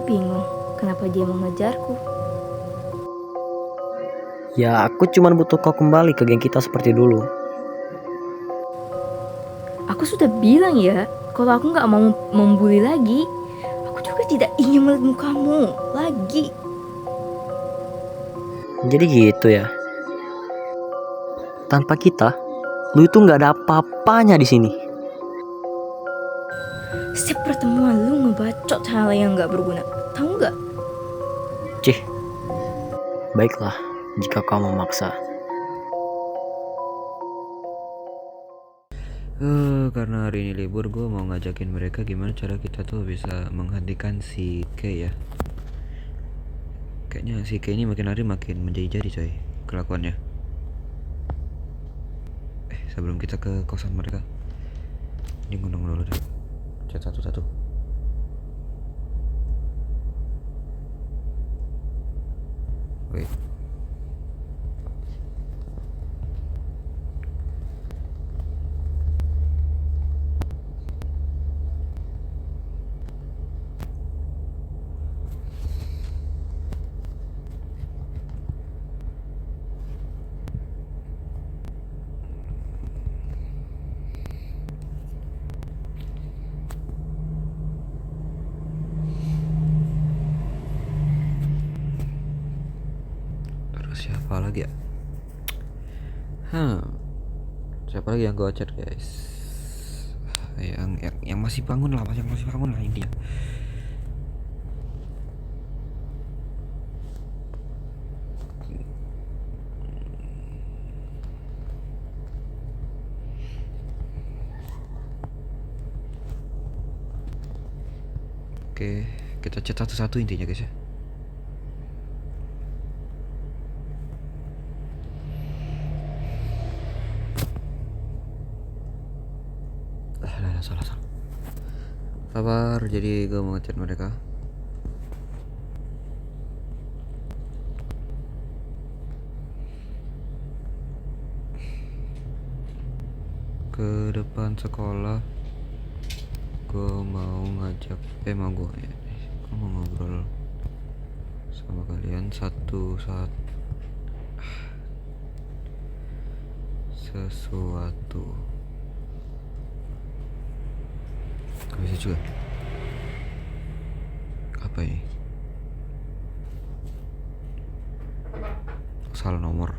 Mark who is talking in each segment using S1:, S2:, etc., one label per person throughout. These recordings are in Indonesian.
S1: bingung kenapa dia mengejarku.
S2: Ya, aku cuma butuh kau kembali ke geng kita seperti dulu.
S1: Aku sudah bilang ya, kalau aku nggak mau membuli lagi. Aku juga tidak ingin melihat mukamu lagi.
S2: Jadi gitu ya. Tanpa kita, lu itu nggak ada apa-apanya di sini.
S1: Setiap pertemuan lu ngebacot hal yang nggak berguna, tahu nggak?
S2: Cih, baiklah jika kau memaksa.
S3: Karena hari ini libur, gue mau ngajakin mereka gimana cara kita tuh bisa menghentikan si K ya. Kayaknya si K ini makin hari makin menjadi-jadi coy kelakuannya. Sebelum kita ke kosan mereka, ini ngundang dulu deh. Chat satu-satu. Wait. Terus siapa lagi ya? Siapa lagi yang gue chat guys? Yang masih bangun lah, yang masih bangun lah intinya. Oke, kita chat satu-satu intinya guys ya. Salah. Sabar, jadi gue mau ngechat mereka. Ke depan sekolah, gue mau ngajak, mau ngobrol sama kalian sesuatu. Gak bisa juga. Apa ini? Salah nomor.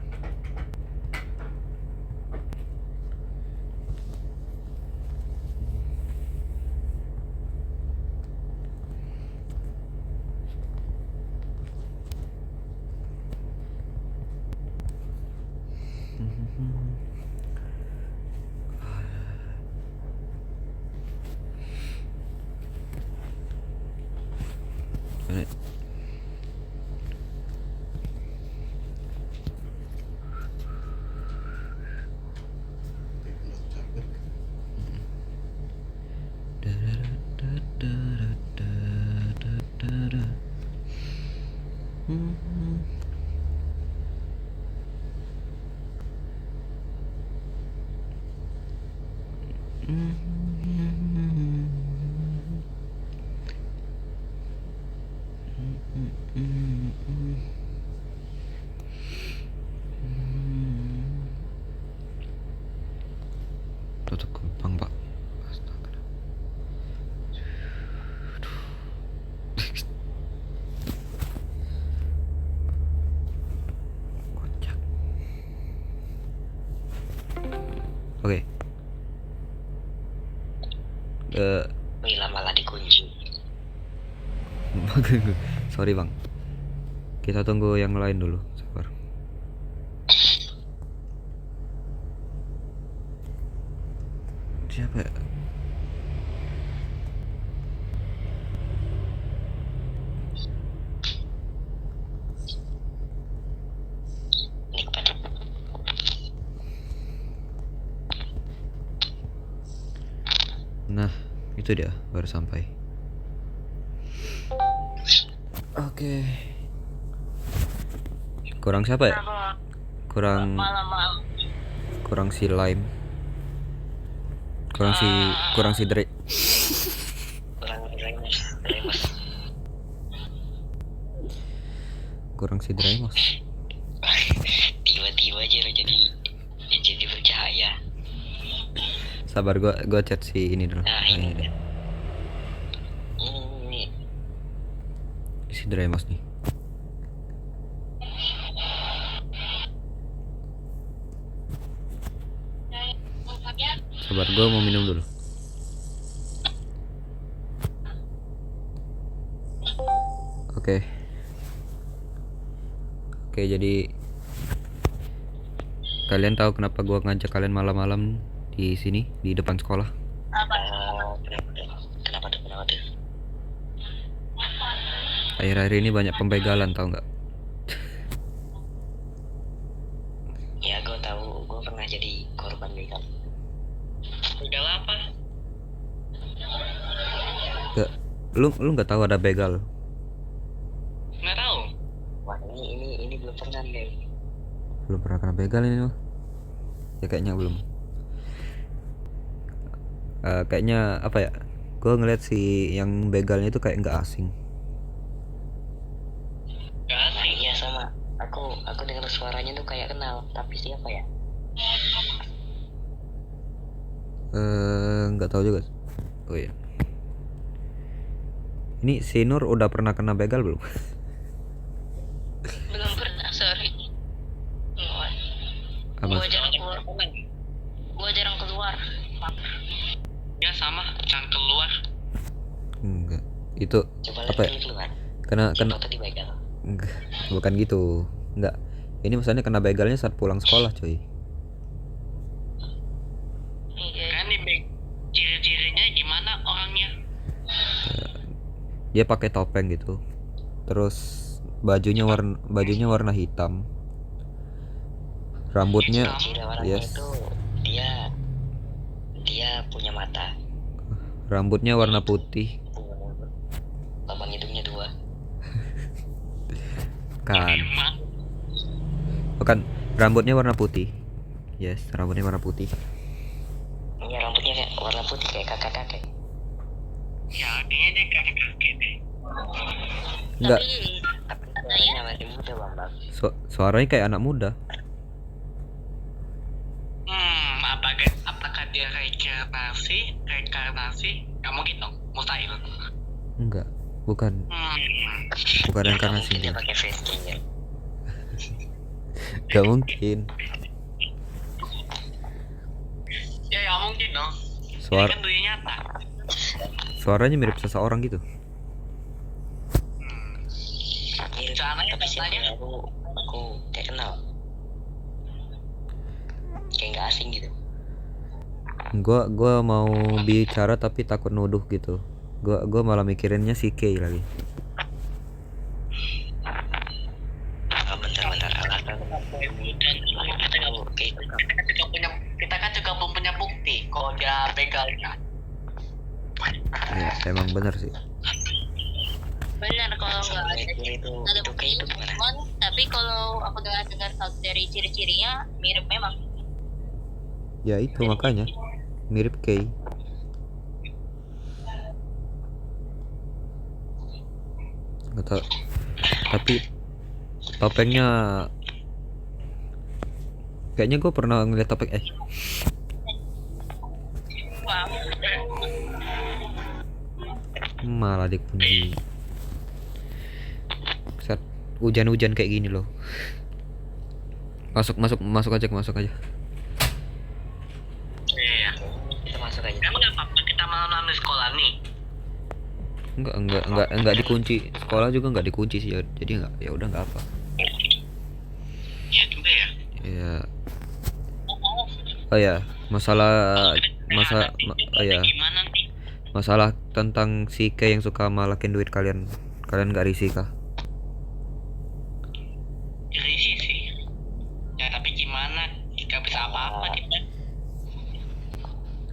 S3: Tutup gampang pak. Astaga. Kocak. Oke.
S4: Wila malah dikunci.
S3: Sorry bang. Kita tunggu yang lain dulu. Sabar. Siapa ya? Nah, itu dia baru sampai. Oke. Kurang siapa ya? Kurang si Lime. Kurang si Drake.
S4: Kurang Remus.
S3: kurang si Draymos.
S4: Tiba-tiba aja lo jadi percaya.
S3: Sabar, gua chat si ini dulu.
S4: Nah,
S3: Ini
S4: ini.
S3: deh.
S4: Ini
S3: Si Draymos nih. Sabar, gua mau minum dulu. Oke. Oke, jadi kalian tahu kenapa gua ngajak kalian malam-malam di sini di depan sekolah?
S4: kenapa tuh?
S3: Akhir-akhir ini banyak pembegalan, tahu nggak?
S4: Ya gue tahu, gue pernah jadi korban begal. Begal apa?
S3: Gak, lu nggak tahu ada begal?
S4: Nggak tahu. Wah ini belum pernah deh.
S3: Belum pernah kena begal ini mah. Ya kayaknya belum. Kayaknya apa ya? Gue ngeliat si yang begalnya itu kayak nggak asing.
S4: Nah iya sama. Aku dengar suaranya tuh kayak kenal, tapi siapa ya?
S3: Nggak tahu juga. Oh iya. Ini si Nur udah pernah kena begal belum?
S5: Belum pernah, sorry.
S3: Apa?
S5: Gua jarang keluar. Gua jarang keluar.
S4: Ya sama, jangan keluar.
S3: Enggak. Itu
S4: Coba
S3: apa ya?
S4: lihat keluar.
S3: Kena
S4: Foto di begal.
S3: enggak. Bukan gitu. Enggak. Ini maksudnya kena begalnya saat pulang sekolah, coy.
S5: Iya.
S4: Kan di ciri-cirinya gimana orangnya?
S3: Dia pakai topeng gitu. Terus bajunya warna hitam. Rambutnya
S4: Ciri orangnya
S3: yes.
S4: itu dia punya mata,
S3: Rambutnya warna putih.
S4: lubang hidungnya 2.
S3: Kan. Bukan, rambutnya warna putih. Yes, rambutnya warna putih.
S4: Iya rambutnya kayak warna putih kayak kakek-kakek. Ya artinya dia kakek-kakek deh.
S3: Enggak,
S4: Tapi suaranya masih muda Bang.
S3: suaranya kayak anak muda.
S4: Apakah dia reinkarnasi? Gak mungkin dong, mustahil.
S3: Enggak, bukan reinkarnasi
S4: Mungkin dia
S3: dia.
S4: pakai face scan.
S3: Gak mungkin.
S4: Ya mungkin dong.
S3: Suara
S4: Kan dunia nyata.
S3: suaranya mirip seseorang gitu.
S4: Tapi siapa ya? Aku kayak kenal. Kayak nggak asing gitu.
S3: Gua mau bicara tapi takut nuduh gitu. Gua malah mikirinnya si Kay lagi.
S4: Bentar. Kita kan juga belum punya bukti kalau dia begalnya.
S3: Ya, emang bener sih.
S5: Benar, kalau nggak ada
S4: Itu
S5: bukti
S4: kayak itu gimana?
S5: cuman, tapi kalau aku dengar dari ciri-cirinya mirip memang.
S3: Ya itu makanya mirip Kay. Nggak tahu. Tapi topengnya kayaknya gue pernah ngeliat topeng
S5: Wah,
S3: malah dikunci. Saat hujan-hujan kayak gini loh. Masuk aja.
S4: Iya. Kita masuk aja. Emang nggak apa-apa kita malam di sekolah nih.
S3: Enggak dikunci. Sekolah juga enggak dikunci sih. Jadi enggak, ya udah enggak apa.
S4: Iya juga ya.
S3: Ya. Oh ya,
S4: Gimana nih?
S3: masalah tentang si Kay yang suka malakin duit kalian nggak risih kah?
S4: Risih sih. Ya tapi gimana? Gak bisa apa-apa kita.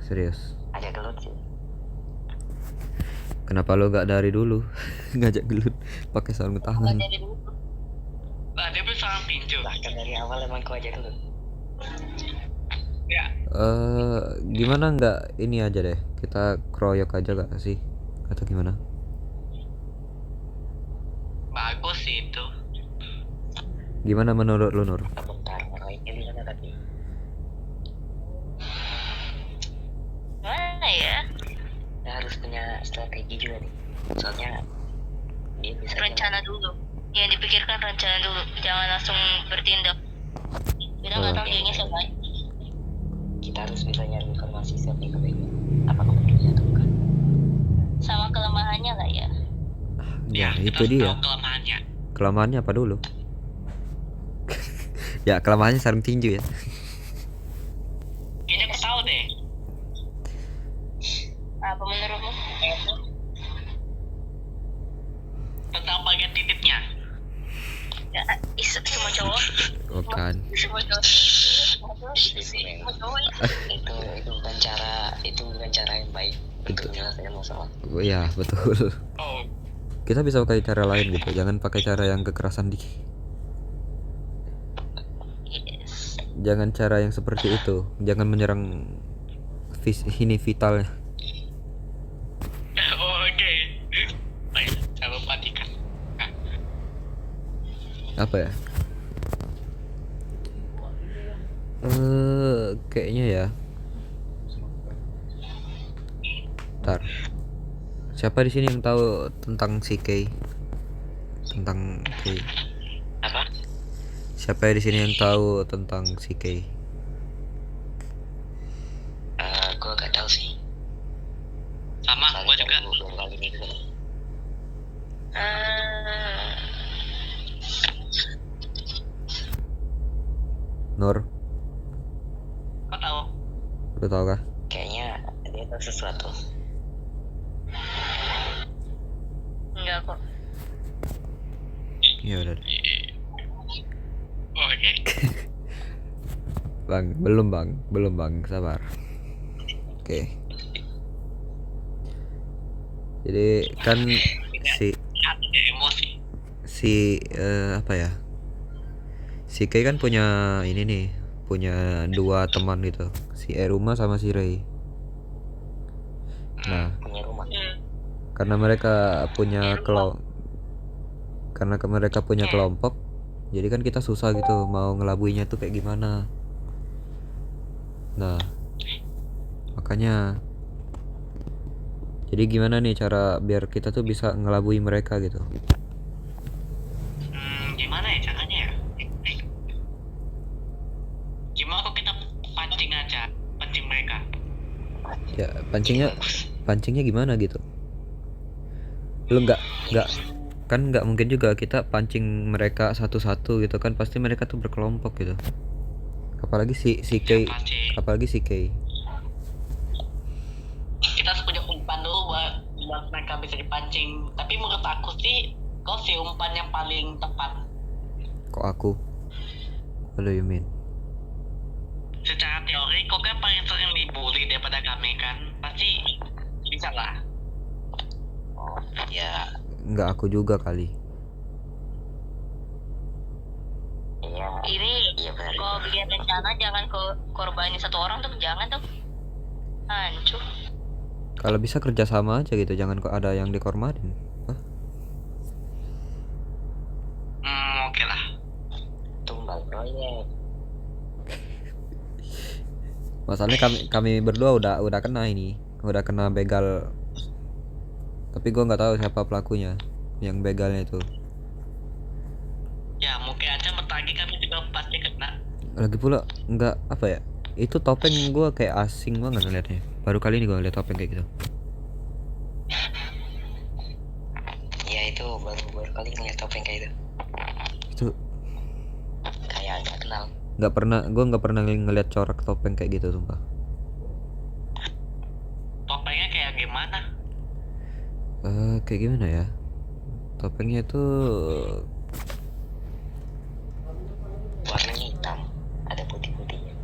S3: Serius?
S4: Ada gelut sih.
S3: Kenapa lo gak dari dulu ngajak gelut pakai sarung
S5: nggak
S3: tangan?
S5: dari dulu.
S4: Lah dia bisa orang pinjol. Bahkan dari awal emang kau aja gelut. Ya.
S3: Gimana nggak ini aja deh, kita keroyok aja gak sih atau gimana?
S4: Bagus sih itu.
S3: Gimana menurut lu, Nur?
S4: Bentar, orang lainnya di mana tadi?
S5: Mana ya?
S4: Kita harus punya strategi juga nih. Soalnya dia bisa
S5: Rencana dulu. Yang dipikirkan rencana dulu. Jangan langsung bertindak. Kita nggak tahu dianya siapa.
S4: kita harus bisa nyari informasi siapa yang kebaikan. Apa kepentingannya atau bukan?
S5: Sama kelemahannya lah ya.
S3: Ya, itu dia. Kelemahannya apa dulu? Ya, kelemahannya sarung tinju ya.
S4: Kayaknya aku tahu deh.
S5: Apa menurutmu?
S4: Tentang bagian titiknya.
S5: Ya, semua cowok.
S3: Bukan.
S5: Semua cowok. Semua cowok
S4: itu bukan cara yang baik untuk menyelesaikan masalah.
S3: Ya, betul.
S4: Oh,
S3: Kita bisa pakai cara lain gitu. Jangan pakai cara yang kekerasan di.
S5: Yes.
S3: Jangan cara yang seperti itu. Jangan menyerang ini vitalnya.
S4: oke. Baik, saya perhatikan.
S3: Apa ya? Kayaknya ya. Ntar. Siapa di sini yang tahu tentang si Kay? Tentang Kay.
S4: Apa?
S3: Siapa di sini yang tahu tentang si Kay?
S4: Gue gak tahu sih. Sama, gue juga belum kali ini gitu.
S3: Nur,
S4: Kau tahu?
S3: lu tahu kah?
S4: Kayaknya dia tahu sesuatu.
S5: Enggak kok.
S3: Ya udah.
S4: Oke.
S3: Bang, belum bang, sabar. Oke. Jadi kan
S4: Emosi.
S3: apa ya? Si Kay kan punya ini nih, punya dua teman gitu, si Eruma sama si Ray. Nah,
S4: Punya rumah.
S3: karena mereka punya kelompok, jadi kan kita susah gitu mau ngelabuinya tuh kayak gimana. Nah, makanya jadi gimana nih cara biar kita tuh bisa ngelabui mereka gitu.
S4: Gimana ya caranya ya? Gimana kok kita pancing aja, pancing mereka?
S3: Ya pancingnya gimana gitu. Lu nggak kan nggak mungkin juga kita pancing mereka satu-satu gitu kan, pasti mereka tuh berkelompok gitu. Apalagi si Kay, apalagi si Kay.
S4: Kita harus punya umpan dulu buat mereka bisa dipancing. Tapi menurut aku sih, kau sih umpan yang paling tepat.
S3: Kok aku? What do you mean?
S4: Secara teori, kau kan paling sering dibully daripada kami kan? Pasti bisa lah. Oh, ya.
S3: Nggak aku juga kali.
S4: Iya.
S5: Ini
S4: Iya benar.
S5: kalau bikin rencana jangan korbanin satu orang tuh, jangan tuh. Hancur.
S3: Kalau bisa kerja sama aja gitu, jangan kok ada yang dikorbanin. Hah?
S4: Oke lah. Tumbal proyek.
S3: Masalahnya kami berdua udah kena ini, udah kena begal. Tapi gua nggak tahu siapa pelakunya, yang begalnya itu.
S4: Ya mungkin aja bertagi kami juga pasti kena.
S3: Lagi pula nggak apa ya? Itu topeng gua kayak asing banget ngeliatnya. Baru kali ini gua lihat topeng kayak gitu.
S4: Ya itu baru kali ngeliat topeng kayak itu.
S3: Itu
S4: Kayak agak kenal.
S3: gua nggak pernah ngeliat corak topeng kayak gitu sumpah.
S4: Topengnya kayak gimana?
S3: Kayak gimana ya? Topengnya itu
S4: Warnanya hitam, ada putih-putihnya.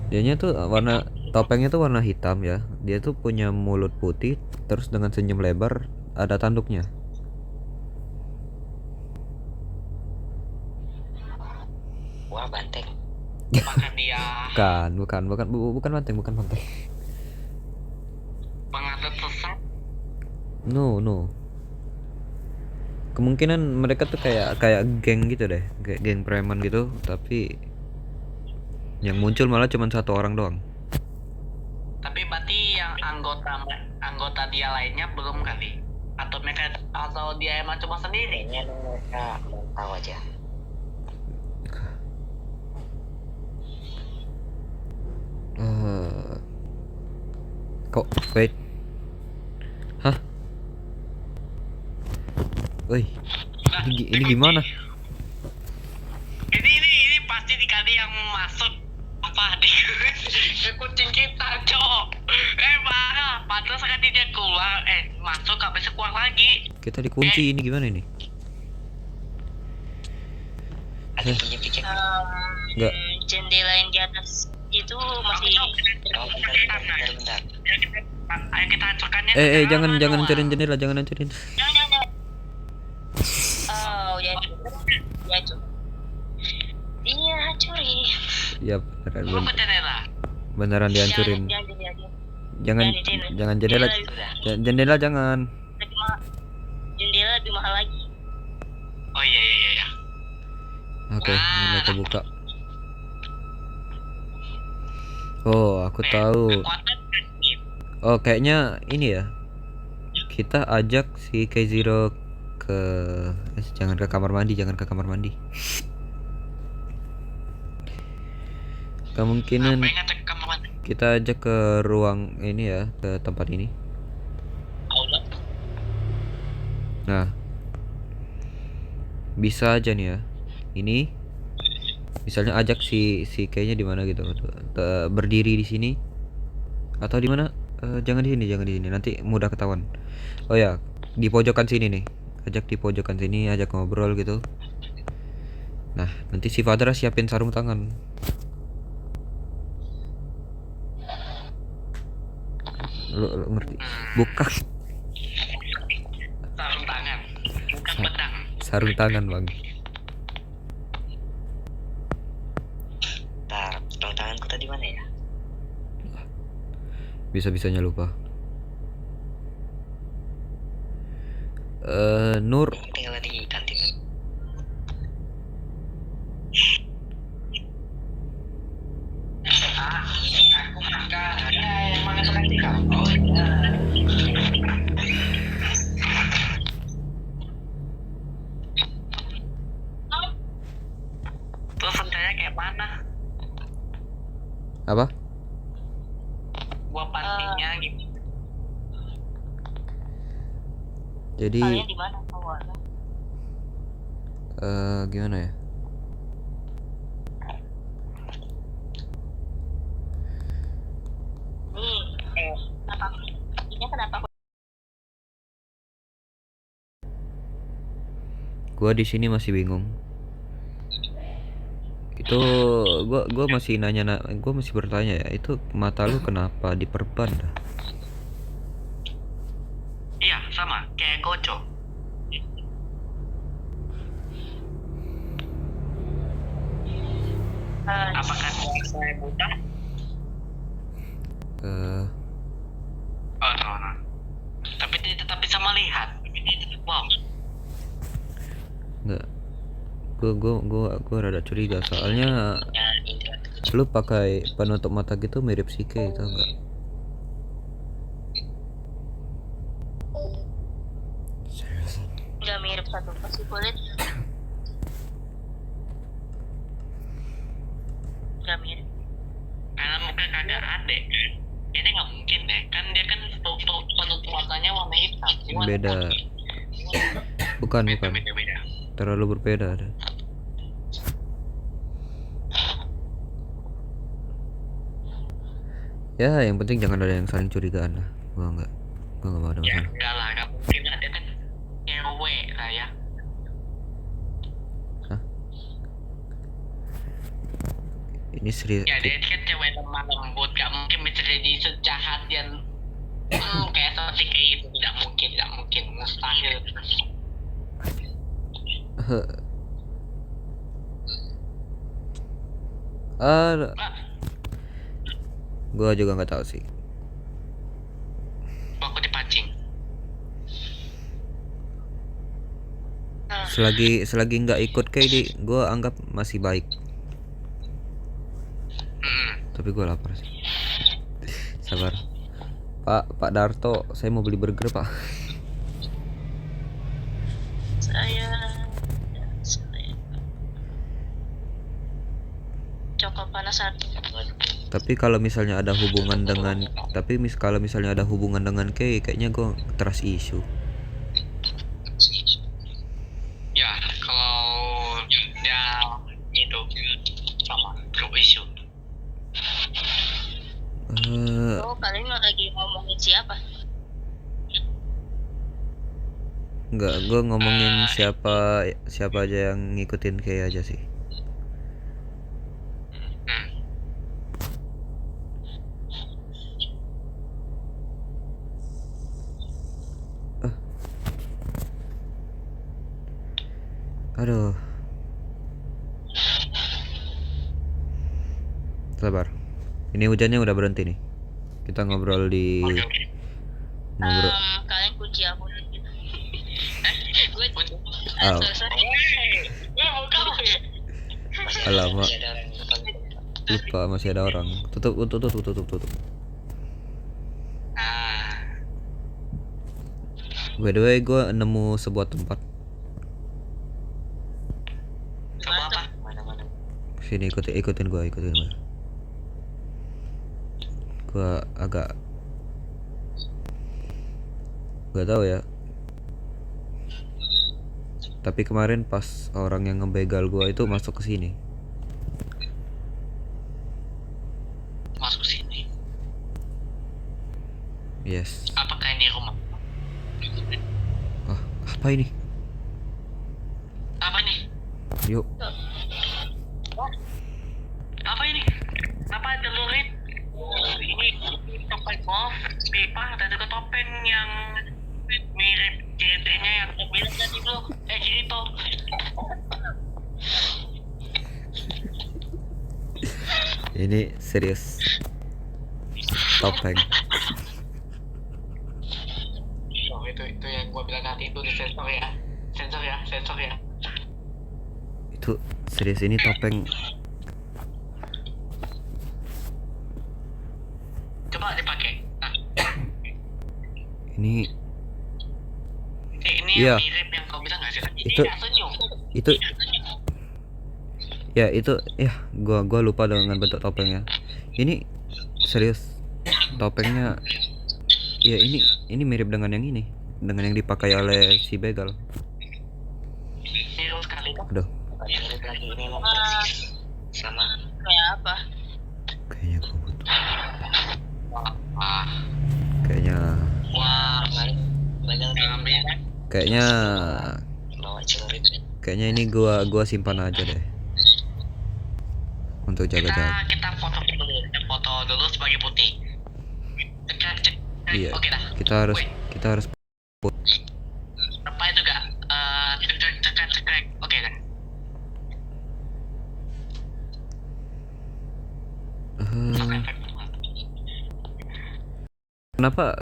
S3: dianya tuh topengnya tuh warna hitam ya. Dia tuh punya mulut putih, terus dengan senyum lebar, ada tanduknya.
S4: Wah banteng. Apakah dia
S3: Bukan banteng.
S4: penganut sesat?
S3: No. Kemungkinan mereka tuh kayak kayak geng gitu deh, kayak geng preman gitu, tapi yang muncul malah cuma satu orang doang.
S4: Tapi berarti yang anggota dia lainnya belum kali? Atau dia emang cuma sendiri?
S6: Kayaknya mereka belum tahu aja.
S3: Kok wait. Hah? Woi, ini gimana?
S4: Ini pasti dikali yang masuk apa di ke kucing kita, cok. Marah. Padahal sekali dia keluar, masuk gak bisa keluar lagi.
S3: Kita dikunci, ini gimana ini?
S6: Ada yang punya picek.
S3: Enggak.
S5: Jendela yang di atas itu masih
S6: Oh, bentar.
S4: Ayo kita hancurkannya.
S3: Jangan hancurin jendela, jangan hancurin.
S5: jangan. Oh, ya hancur. Iya, hancurin.
S3: Ya
S4: Lu ke jendela.
S3: beneran dihancurin.
S5: Jangan.
S3: Jangan jendela. Jendela jangan.
S5: Lebih mahal. Jendela lebih mahal lagi.
S4: Oh iya.
S3: Oke, ini kita buka. Oh, aku tahu.
S4: Kekuatan nih.
S3: Oh, kayaknya ini ya. Kita ajak si K0 ke jangan ke kamar mandi. Kemungkinan
S4: Pengen cek kamar mandi.
S3: kita ajak ke ruang ini ya, ke tempat ini.
S4: Aula.
S3: Nah, bisa aja nih ya. Ini misalnya ajak si kayaknya di mana gitu. Berdiri di sini atau di mana? Jangan di sini. Nanti mudah ketahuan. Oh ya, di pojokan sini nih. Ajak di pojokan sini, ajak ngobrol gitu. Nah, nanti si Fadra siapin sarung tangan. Lu ngerti? Bukan
S4: Sarung tangan. Bukan pedang.
S3: sarung tangan, Bang.
S6: Bentar, sarung tanganku tadi mana ya?
S3: Bisa-bisanya lupa. Nur,
S6: Tinggal di kantin.
S4: Ini aku makan. Ya, emang itu kan tinggal. Oh iya. Terus rencana kayak mana?
S3: apa?
S4: Gua pastinya gitu.
S3: Jadi
S5: Kalian di mana awalnya?
S3: gimana ya?
S5: Nih, kenapa aku
S3: Gua di sini masih bingung. Itu gua masih gua masih bertanya ya, itu mata lu kenapa diperban dah?
S4: Iya, sama kayak Gojo. Apakah saya buta?
S3: Eh,
S4: Oh, no. Tapi dia tetap bisa melihat. Wow.
S3: enggak. Gua rada curiga soalnya
S6: Ya, indra tujuh.
S3: lu pakai penutup mata gitu mirip si K, tau enggak?
S5: nggak mirip satu pasti kulit? Nggak mirip.
S4: Karena muka kagak ada kan. Ini nggak mungkin deh. Kan dia kan penutup matanya warna hitam. Gimana?
S3: Beda. Bukan.
S4: Beda.
S3: Terlalu berbeda ada. Ya, yang penting jangan ada yang saling curigaan lah. Gua nggak mau ada
S4: Ya
S3: masalah.
S4: enggak lah, nggak mungkin lah, dia kan cewek lah ya.
S3: Ini serius.
S4: Ya dia kan cewek lemah lembut, nggak mungkin bisa jadi sejahat dan kayak seperti kayak itu. Tidak mungkin, mustahil.
S3: Gua juga nggak tahu sih.
S4: Aku dipancing.
S3: selagi nggak ikut kayak di gue anggap masih baik. Tapi gue lapar sih. Sabar. Pak Darto, saya mau beli burger, Pak.
S5: Saya coklat panas satu.
S3: Tapi kalau misalnya ada hubungan dengan kalau misalnya ada hubungan dengan kayaknya gue trust issue.
S4: Ya, kalau dia itu sama true issue.
S5: Oh, kalian lagi ngomongin siapa?
S3: Enggak, gue ngomongin siapa aja yang ngikutin kayak aja sih. Aduh. Sabar. Ini hujannya udah berhenti nih. Kita ngobrol di ngobrol.
S5: Kalian kunci aku dulu. Gue
S3: Oh.
S5: sorry.
S3: Alamak,
S6: Masih ada orang yang depan.
S3: lupa masih ada orang. Tutup. By the way, gue nemu sebuah tempat.
S4: Coba apa?
S6: Mana-mana.
S3: Sini ikutin gue. Gue agak gak tahu ya. Tapi kemarin pas orang yang ngebegal gue itu masuk ke sini.
S4: Masuk sini.
S3: Yes.
S4: Apakah ini rumah?
S3: Ah, apa ini?
S4: Apa nih?
S3: Yuk.
S4: Apa ini? Apa ada lurit? Ini topeng golf, pipa, dan juga topeng yang mirip JT-nya yang aku bilang tadi bro. Jirito.
S3: Ini serius. Topeng.
S4: Oh, itu yang gua bilang tadi itu sensor ya.
S3: Itu serius, ini topeng.
S4: Coba dipakai. Nah,
S3: Ini
S4: yang
S3: Iya.
S4: mirip yang kau bilang nggak sih?
S3: Itu-
S4: Ini senyum.
S3: itu ya gua lupa dengan bentuk topengnya. Ini serius topengnya. Ya ini mirip dengan yang ini, dengan yang dipakai oleh si begal.
S4: Mirip sekali.
S3: Aduh,
S6: Mirip lagi, ini emang persis sama.
S5: kayak apa?
S3: kayaknya gua butuh.
S4: Wah,
S3: Kayaknya
S6: Kemarin bagal
S4: ngambil.
S3: kayaknya
S6: bawa celurit.
S3: kayaknya ini gua simpan aja deh untuk jaga-jaga.
S4: Kita foto dulu sebagai putih. Cek.
S3: Iya,
S4: Oke dah.
S3: kita harus
S4: Apa itu gak? Cek. Oke dah.
S3: eh, kenapa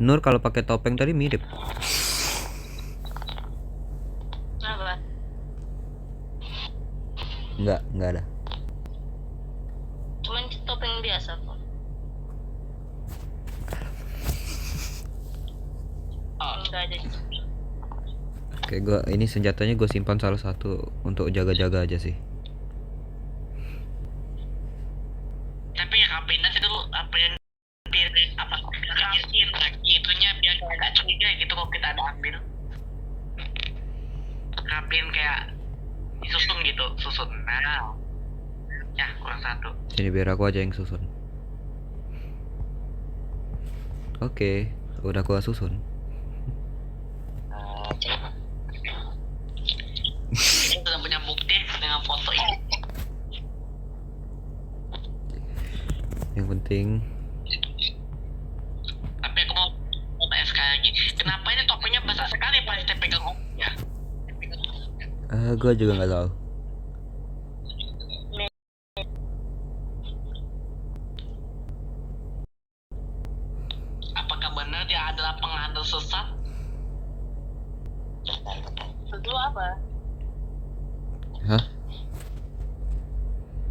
S3: Nur kalau pakai topeng tadi mirip?
S5: Kenapa?
S3: Enggak ada.
S5: Cuman topeng biasa kok. Enggak ada.
S3: Oke, ini senjatanya gue simpan salah satu untuk jaga-jaga aja sih.
S4: Tapi rapiin aja dulu apa yang rapiin lagi itunya biar kayak gak curiga gitu kalau kita ada ambil. Rapiin kayak susun. Nah, ya kurang satu.
S3: Sini biar aku aja yang susun. Oke, udah gua susun.
S4: Ini sudah punya bukti dengan foto ini.
S3: Yang penting
S4: Tapi aku mau tanya sekali lagi, kenapa ini topengnya basah sekali pas saya pegang ya?
S3: gua juga nggak tahu.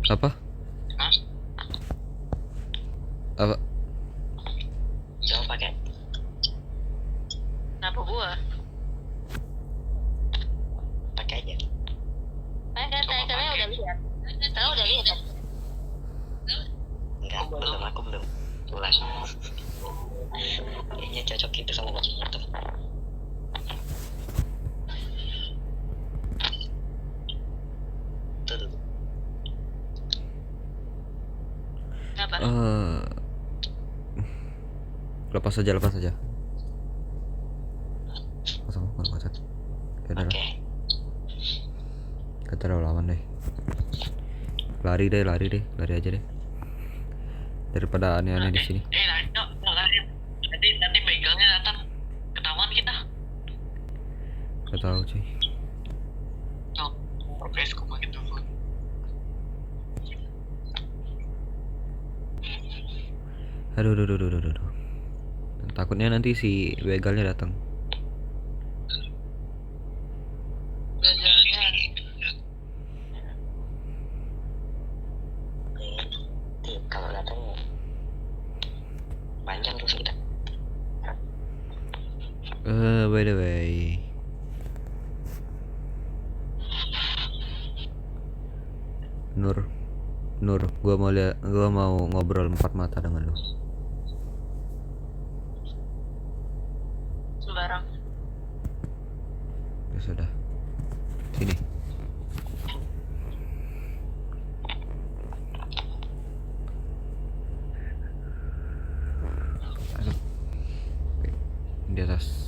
S3: Apa?
S6: Hah?
S3: Apa?
S6: Jawab pakai.
S5: Kenapa gua?
S6: Pakai aja.
S5: Kan kalian udah lihat. Kalian udah lihat kan?
S6: Enggak, belum, aku belum. Ulas. Kayaknya cocok gitu sama bajunya tuh. Tuh, tuh.
S5: Kenapa?
S3: Lepas saja, lepas saja. Pasang macet. Udah lah.
S6: Oke.
S3: Kita terlalu lama deh. Lari aja deh. Daripada aneh-aneh di sini.
S4: Nanti begalnya datang, ketahuan kita.
S3: Gak tahu cuy.
S4: Oh, oke, aku pakai dulu.
S3: Aduh. Takutnya nanti si begalnya datang.
S5: Begalnya.
S6: Oke. Kalau datang panjang terus kita.
S3: By the way. Nur, gua mau ngobrol empat mata dengan lu.
S5: Sembarang.
S3: Ya sudah. Sini. Aduh. Oke. Di atas.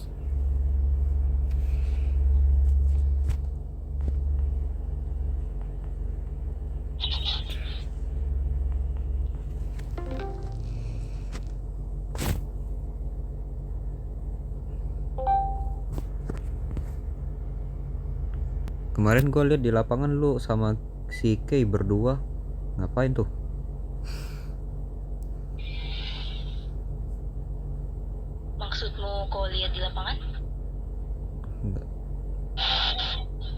S3: Kemarin gua lihat di lapangan lu sama si Kay berdua ngapain tuh?
S5: Maksudmu kau lihat di lapangan?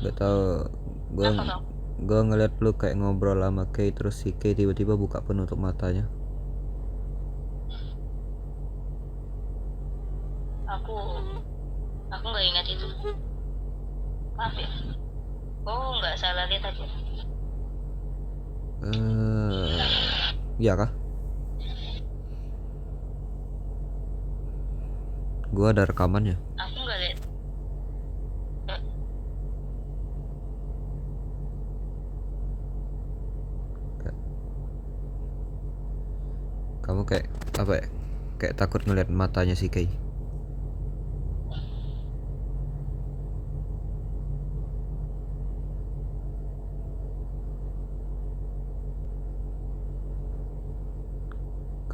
S3: Gak tau.
S5: Apa kau?
S3: Gua ngeliat lu kayak ngobrol sama Kay, terus si Kay tiba-tiba buka penutup matanya.
S5: Aku nggak ingat itu. Maaf ya. Oh, nggak salah lihat aja.
S3: Iya kah? Gua ada rekamannya.
S5: Aku nggak lihat.
S3: Kamu kayak apa ya? Kayak takut ngeliat matanya si Kay.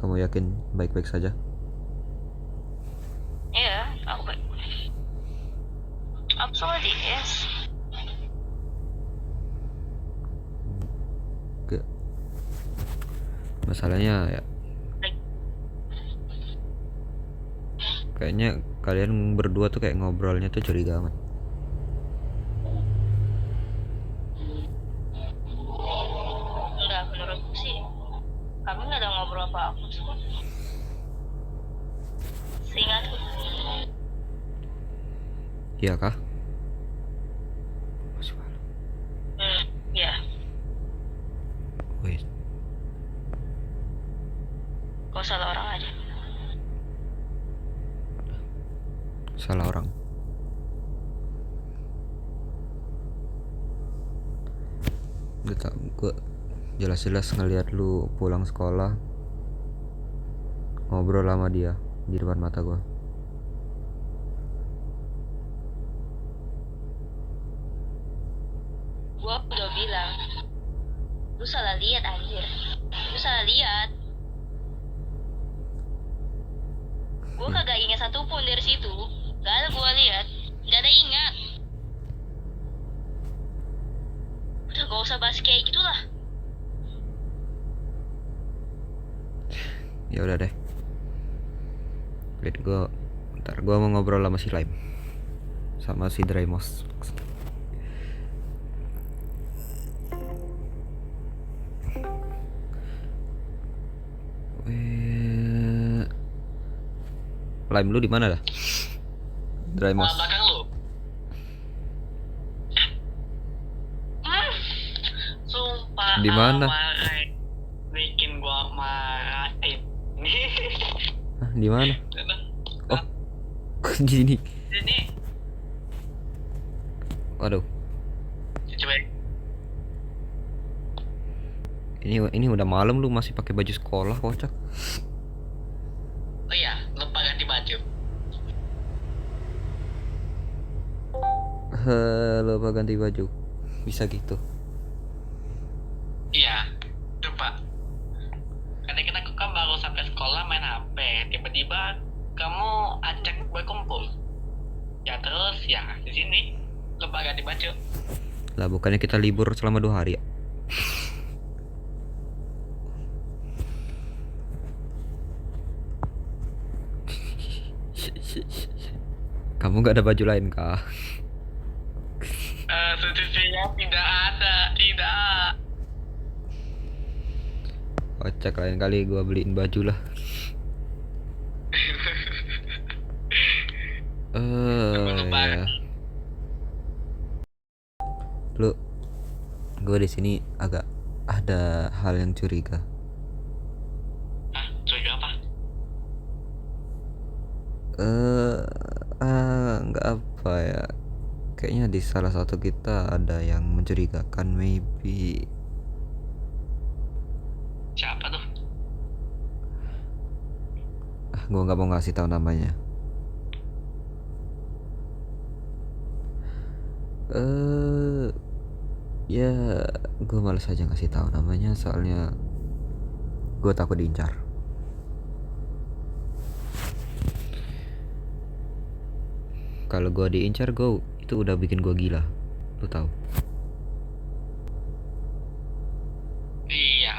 S3: Kamu yakin baik-baik saja?
S5: Iya, aku baik. Absolutely, yes.
S3: Gak. Masalahnya ya, kayaknya kalian berdua tuh kayak ngobrolnya tuh curiga amat.
S5: Enggak, menurutku sih kami nggak ada ngobrol apa-apa. Seingatku.
S3: Iya kah?
S5: Ya.
S3: Wait.
S5: Kau salah orang aja.
S3: Salah orang. Gue jelas-jelas ngeliat lu pulang sekolah ngobrol sama dia di depan mata gue.
S5: Gua udah bilang, lu salah lihat anjir. Lu salah lihat. Gua kagak ingat satupun dari situ. Gak ada gua lihat, gak ada ingat. Udah gak usah bahas kayak gitulah.
S3: Ya udah deh. Wait, ntar gue mau ngobrol sama si Lime sama si Draymos. Lime lu di mana dah? Drymos.
S4: Belakang lu. Sumpah.
S3: Di mana?
S4: Marah. Bikin gua marah.
S3: Hah, di mana? Oh. Gini.
S4: Ini.
S3: Waduh.
S4: Coba.
S3: Ini udah malam lu masih pakai baju sekolah, kocak.
S4: Oh iya, lupa ganti baju.
S3: Lupa ganti baju. Bisa gitu.
S4: Iya, coba. Karena kita kan baru sampai sekolah main HP, tiba-tiba kamu ajak berkumpul. Ya terus ya di sini lupa ganti baju.
S3: Lah bukannya kita libur selama 2 hari ya? Kamu gak ada baju lain kah?
S4: Sejujurnya tidak ada, tidak.
S3: Kocak, lain kali gua beliin baju lah. Ya. Lu, gua di sini agak ada hal yang curiga.
S4: Hah, curiga apa?
S3: Nggak apa ya. Kayaknya di salah satu kita ada yang mencurigakan, maybe.
S4: Siapa tuh?
S3: Gua nggak mau ngasih tahu namanya. Ya, gue males aja ngasih tahu namanya soalnya gue takut diincar. Kalau gue diincar, itu udah bikin gue gila, lu tahu?
S4: Iya.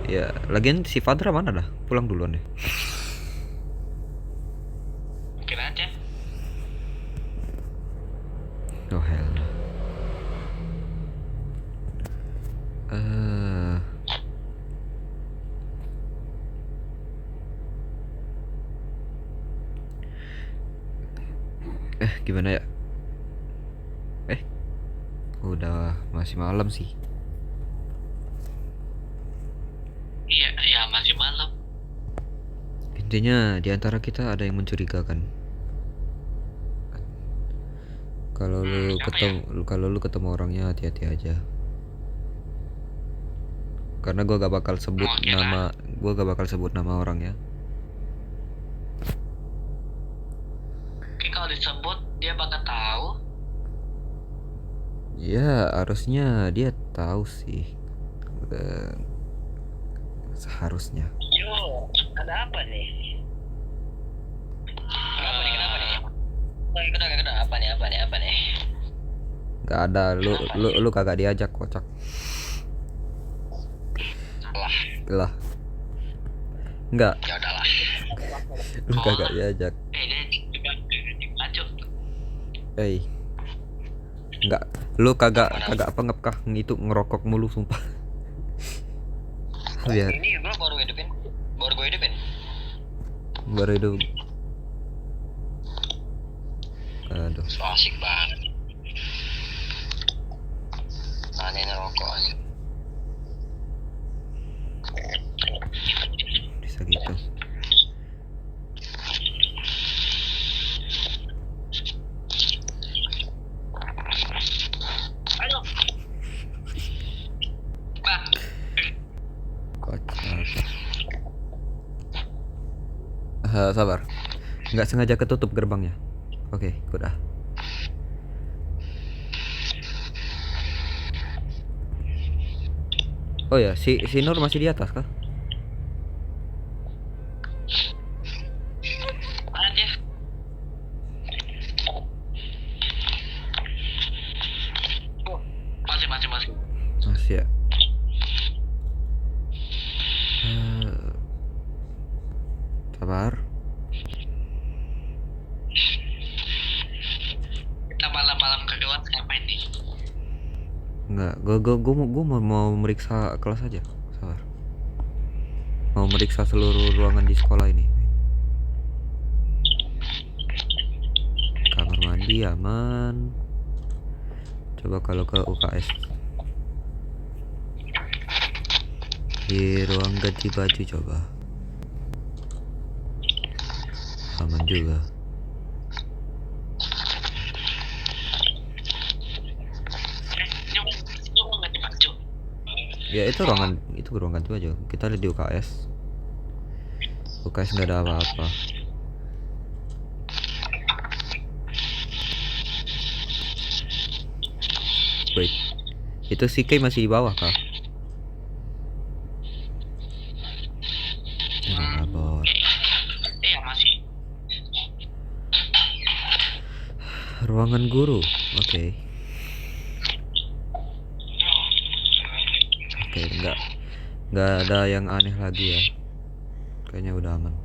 S3: Ya, lagian si Fadra mana dah? Pulang duluan deh.
S4: Mungkin aja.
S3: Oh hell. Gimana ya? Udah masih malam sih.
S4: Iya, iya masih malam.
S3: Intinya di antara kita ada yang mencurigakan. Kalau lu ketemu orangnya hati-hati aja. Karena gua gak bakal sebut nama orangnya.
S4: Oke, kalau disebut dia bakal tahu.
S3: Ya, harusnya dia tahu sih. Seharusnya.
S4: Yo, ada apa nih? Kenapa nih? Apa nih?
S3: Gak ada, lu kagak diajak, kocak.
S4: Salah.
S3: Lah. Enggak,
S4: Ya udahlah.
S3: lu kagak diajak.
S4: Dia juga baju.
S3: Enggak, lu kagak pengep kah itu ngerokok mulu sumpah. Biar
S6: Ini gue baru hidupin.
S3: baru hidup. Aduh.
S6: So asik banget. Aneh rokok aja.
S3: Bisa gitu.
S4: Aduh. Bah,
S3: Kocak. Sabar. Nggak sengaja ketutup gerbangnya. Oke, udah. Oh ya, si Nur masih di atas kah?
S4: mana dia? Oh, masih.
S3: Masih ya. Sabar.
S4: Kita malam-malam ke kelas ngapain nih?
S3: Enggak, gue mau meriksa kelas aja. Sabar. Mau meriksa seluruh ruangan di sekolah ini. Kamar mandi aman. Coba kalau ke UKS. Di ruang ganti baju coba. Aman juga.
S4: Ini ruang ganti baju.
S3: Ya itu ruang ganti baju. Kita lihat di UKS. UKS nggak ada apa-apa. Wait, itu si Kay masih di bawah kah? Ngabor.
S4: Iya masih.
S3: Ruangan guru, oke. Oke, nggak ada yang aneh lagi ya. Kayaknya udah aman.